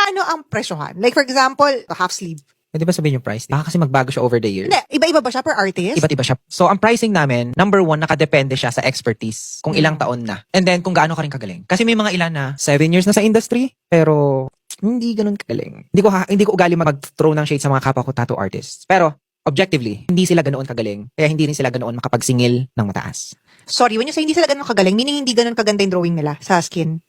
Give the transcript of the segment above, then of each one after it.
Paano ang presyohan? Like for example, half sleeve. Pwede ba sabihin yung price? Baka kasi magbago siya over the years. Hindi, iba-iba ba siya per artist? Iba't iba siya. So, ang pricing namin, number one, nakadepende siya sa expertise. Kung ilang taon na. And then, kung gaano ka rin kagaling. Kasi may mga ilan na 7 years na sa industry, pero hindi ganun kagaling. Hindi ko ugali mag-throw ng shade sa mga kapwa ko tattoo artists. Pero, objectively, hindi sila ganoon kagaling. Kaya hindi rin sila ganoon makapagsingil ng mataas. Sorry, when you say hindi sila ganun kagaling, meaning hindi ganun kaganda yung drawing nila sa skin.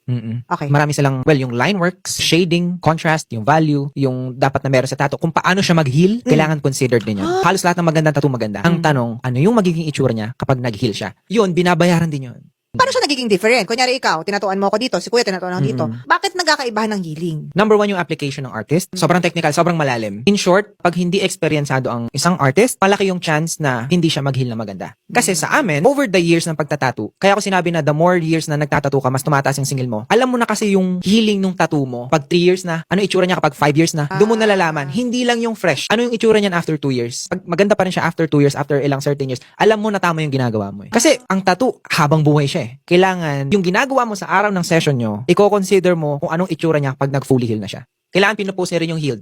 Okay. Marami silang, well, yung line works, shading, contrast, yung value, yung dapat na meron sa tattoo. Kung paano siya mag-heal, kailangan considered din yun. Halos lahat ng magandang tattoo maganda. Ang tanong, ano yung magiging itsura niya kapag nag-heal siya? Yun, binabayaran din yun. Paano siya nagiging different? Kunyari ikaw, tinatuan mo ako dito, si kuya tinatuan ako dito. Bakit nagkakaibahan ng healing? Number one, yung application ng artist. Sobrang technical, sobrang malalim. In short, pag hindi eksperyensado ang isang artist, malaki yung chance na hindi siya mag-heal na maganda. Kasi sa amin, over the years ng pagtatattoo, kaya ko sinabi na the more years na nagtatattoo ka, mas tumataas yung singil mo. Alam mo na kasi yung healing ng tattoo mo. Pag 3 years na, ano itsura niya kapag 5 years na, doon mo nalalaman. Hindi lang yung fresh. Ano yung itsura niyan after 2 years? Pag maganda pa rin siya after 2 years, after ilang certain years, alam mo na tama yung ginagawa mo. Kasi ang tattoo, habang buhay siya eh. Kailangan yung ginagawa mo sa araw ng session nyo, i-consider mo kung anong itsura niya pag nag-fully heal na siya. Kailangan pinupost niya rin yung healed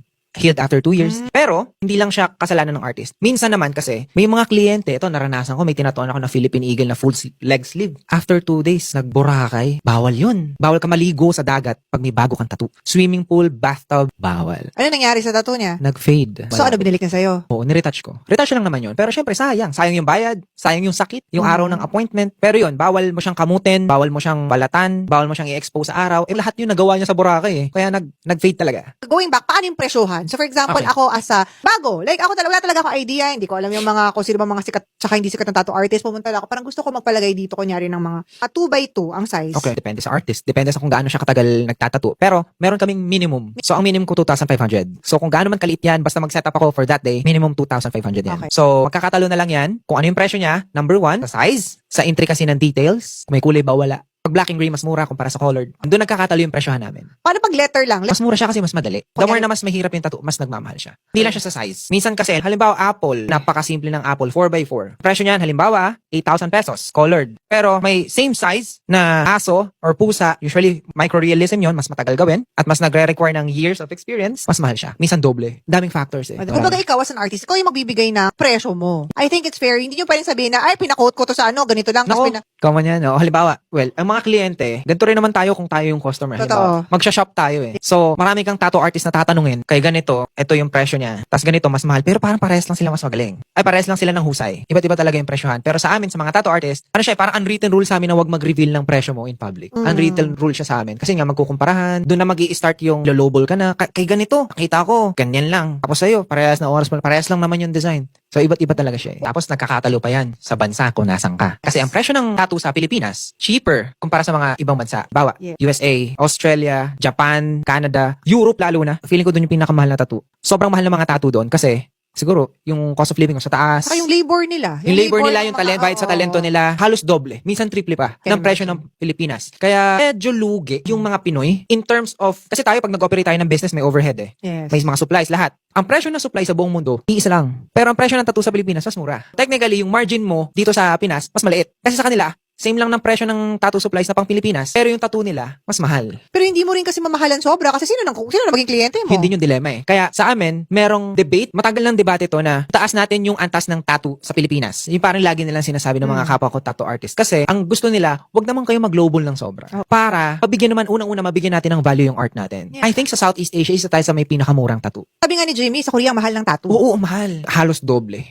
after 2 years. Pero, hindi lang siya kasalanan ng artist. Minsan naman kasi, may mga kliyente, ito naranasan ko, may tinatuan ako na Philippine Eagle na full leg sleeve. After 2 days, nagburakay. Bawal yun. Bawal ka maligo sa dagat pag may bago kang tattoo. Swimming pool, bathtub, bawal. Ano nangyari sa tattoo niya? Nag-fade. So ano binalik niya sa'yo? Oo, niretouch ko. Retouch lang naman yun. Pero syempre, sayang. Sayang yung bayad, sayang yung sakit, yung araw ng appointment. Pero yun, bawal mo siyang kamutin, bawal mo siyang balatan, bawal mo siyang i-expose sa araw. Lahat yun nagawa niya sa Boracay eh. Kaya nag-fade talaga. Going back, paano yung presyohan? So for example, Okay. ako as a bago, like ako talaga, wala talaga ako idea, hindi ko alam yung mga, kung sino ba mga sikat, tsaka hindi sikat na tattoo artist, pumunta lang ako, parang gusto ko magpalagay dito, kunyari ng mga 2x2 ang size. Okay, depende sa artist. Depende sa kung gaano siya katagal nagtatattoo. Pero, meron kaming minimum. So, ang minimum ko 2,500. So, kung gaano man kaliit yan, basta mag-set up ako for that day, minimum 2,500 yan. Okay. So, magkakatalo na lang yan. Kung ano yung presyo niya, number one, sa size, sa intricacy ng details, kung may kulay ba o wala. Pag black and gray, mas mura kumpara sa colored. Doon nagkakatalo yung presyohan namin. Paano pag letter lang? Mas mura siya kasi mas madali. The more na mas mahirap yung tattoo, mas nagmamahal siya. Hindi lang siya sa size. Minsan kasi, halimbawa Apple, napakasimple ng Apple, 4x4. Presyo niyan, halimbawa, 8,000 pesos, colored. Pero may same size na aso or pusa, usually microrealism yon, mas matagal gawin, at mas nagre-require ng years of experience, mas mahal siya. Minsan doble. Daming factors eh. Kumbaga ikaw as an artist, ikaw yung magbibigay na presyo mo. I think it's fair. Hindi nyo pwedeng sabihin na, ay, pinakot ko to sa ano, ganito lang. Nako, kaman yan. No? Halimbawa, well, ang mga kliyente, ganito rin naman tayo kung tayo yung customer. Totoo. Magsha-shop tayo eh. So, marami kang tattoo artist na tatanungin, kay ganito, ito yung presyo niya. Tapos ganito, mas mahal. Pero parang parehas lang sila mas magaling. Ay, parehas lang sila ng husay. Iba't iba talaga yung presyohan. Pero sa amin, sa mga tattoo artist, ano siya, parang unwritten rule sa amin na wag mag-reveal ng presyo mo in public. Unwritten rule siya sa amin. Kasi nga, magkukumparahan. Doon na mag-i-start yung lowball ka na, kay ganito, nakita ko, ganyan lang. Tapos sa'yo, parehas na oras mo, parehas lang naman yung design. So, iba't iba talaga siya eh. Tapos, nagkakatalo pa yan sa bansa kung nasan ka. Kasi ang presyo ng tattoo sa Pilipinas, cheaper kumpara sa mga ibang bansa. Bawa, Yeah. USA, Australia, Japan, Canada, Europe lalo na. Feeling ko doon yung pinakamahal na tattoo. Sobrang mahal ng mga tattoo doon kasi siguro yung cost of living sa taas. Saka yung labor nila. Yung labor nila, yung mga- talent, bayad sa talento nila, halos doble. Minsan triple pa Can ng presyo ng Pilipinas. Kaya medyo lugi yung mga Pinoy in terms of, kasi tayo pag nag-operate tayo ng business, may overhead eh. Yes. May mga supplies, lahat. Ang presyo ng supply sa buong mundo, iisa lang. Pero ang presyo ng tattoo sa Pilipinas, mas mura. Technically, yung margin mo dito sa Pinas, mas maliit. Kasi sa kanila, same lang ng presyo ng tattoo supplies na pang Pilipinas, pero yung tattoo nila, mas mahal. Pero hindi mo rin kasi mamahalan sobra kasi sino na maging kliyente mo? Hindi yung dilema eh. Kaya sa amin, merong debate, matagal ng debate to na taas natin yung antas ng tattoo sa Pilipinas. Yung parang lagi nilang sinasabi ng mga kapwa ko tattoo artist. Kasi ang gusto nila, wag naman kayo mag-global ng sobra. Para pabigyan naman, unang-una mabigyan natin ng value yung art natin. Yeah. I think sa Southeast Asia, isa tayo sa may pinakamurang tattoo. Sabi nga ni Jimmy, sa Korea mahal ng tattoo. Oo, mahal. Halos doble.